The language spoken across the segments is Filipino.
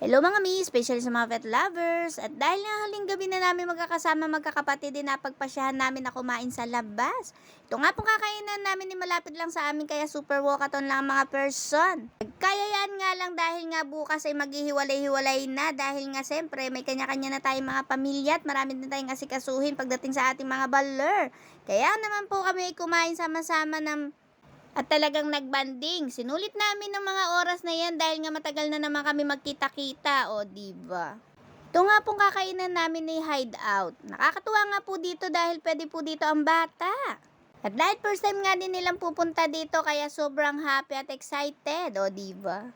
Hello mga mi, special sa mga pet lovers. At dahil nga huling gabi na namin magkakasama magkakapatid, din napagpasyahan namin na kumain sa labas. Ito nga pong kakainan namin ni malapit lang sa amin kaya super walkathon lang ang mga person. Nagkayayaan nga lang dahil nga bukas ay maghihiwalay-hiwalay na dahil nga siyempre may kanya-kanya na tayong mga pamilya at marami din tayong asikasuhin pagdating sa ating mga baler. Kaya naman po kami kumain sama-sama ng at talagang nagbanding. Sinulit namin ng mga oras na yan dahil nga matagal na naman kami magkita-kita, o diba? Ito nga pong kakainan namin ay hideout. Nakakatuwa nga po dito dahil pwede po dito ang bata. At dahil first time nga din nilang pupunta dito kaya sobrang happy at excited, o diba?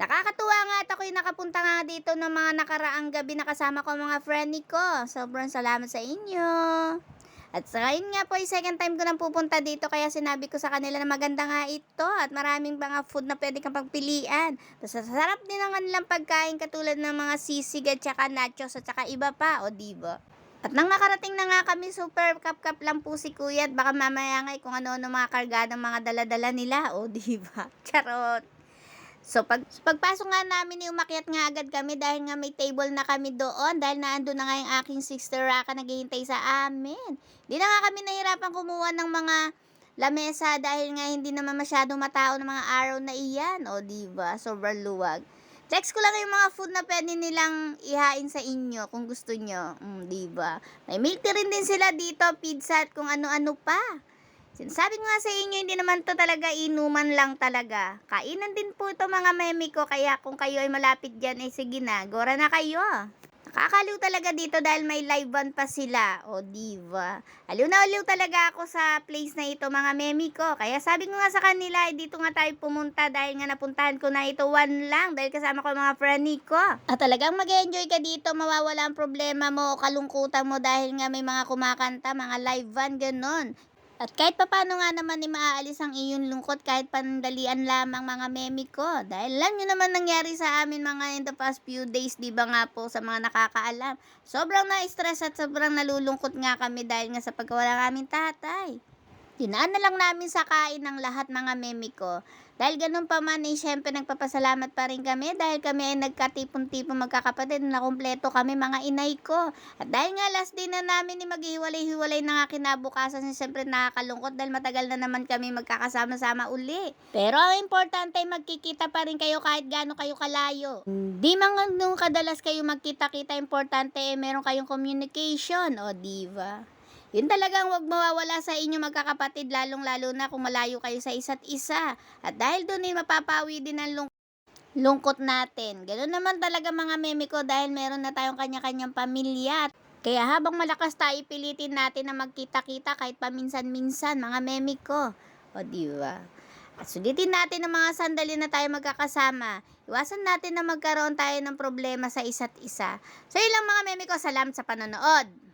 Nakakatuwa nga at ako'y nakapunta nga dito ng mga nakaraang gabi na kasama ko ang mga friend ko. Sobrang salamat sa inyo. At sa ngayon nga po ay second time ko nang pupunta dito kaya sinabi ko sa kanila na maganda nga ito at maraming mga food na pwede kang pagpilian. Tapos sarap din ang kanilang pagkain katulad ng mga sisig at saka nachos at saka iba pa, o diba? At nang nakarating na nga kami, super kap-kap lang po si kuya at baka mamaya nga kung ano-ano mga kargadang mga dala-dala nila, o diba? Charot! So, pagpasok nga namin, umakyat nga agad kami dahil nga may table na kami doon dahil naandun na nga yung aking sister Raka naghihintay sa amin. Di na nga kami nahirapan kumuha ng mga lamesa dahil nga hindi naman masyadong matao ng mga araw na iyan. O diba? Sobrang luwag. Text ko lang yung mga food na pwede nilang ihain sa inyo kung gusto nyo. Diba? May milk tea rin din sila dito, pizza at kung ano-ano pa. Sinasabi ko nga sa inyo, hindi naman to talaga inuman lang talaga. Kainan din po ito mga memi ko, kaya kung kayo ay malapit dyan, eh sige na, gora na kayo. Nakakaliw talaga dito dahil may live band pa sila, o diva. Aliw na aliw talaga ako sa place na ito mga memi ko. Kaya sabi ko nga sa kanila, eh, dito nga tayo pumunta dahil nga napuntahan ko na ito one lang dahil kasama ko mga friend ko. At talagang mag-enjoy ka dito, mawawala ang problema mo o kalungkutan mo dahil nga may mga kumakanta, mga live band, ganon. At kahit papano nga naman maaalis ang iyong lungkot kahit pandalian lamang mga memi ko. Dahil lang yun naman nangyari sa amin mga in the past few days, di ba nga po sa mga nakakaalam. Sobrang na-stress at sobrang nalulungkot nga kami dahil nga sa pagkawala namin tatay. Dinaan na lang namin sa kain ng lahat mga memi ko. Dahil ganun pa man eh, syempre nagpapasalamat pa rin kami dahil kami ay nagkatipon-tipon magkakapatid na kumpleto kami mga inay ko. At dahil nga last day na namin ni maghiwalay-hiwalay na nga kinabukasan, syempre nakakalungkot dahil matagal na naman kami magkakasama-sama uli. Pero ang importante ay magkikita pa rin kayo kahit gaano kayo kalayo. Di man nung kadalas kayo magkita-kita, importante eh meron kayong communication, o diva. Yun talagang wag mawawala sa inyo magkakapatid, lalong-lalo na kung malayo kayo sa isa't isa. At dahil doon ay mapapawi din ang lungkot natin. Ganoon naman talaga mga meme ko dahil meron na tayong kanya-kanyang pamilya. Kaya habang malakas tayo, pilitin natin na magkita-kita kahit paminsan-minsan mga meme ko. O diba? At sulitin natin ang mga sandali na tayo magkakasama. Iwasan natin na magkaroon tayo ng problema sa isa't isa. So yun lang mga meme ko, salamat sa panonood.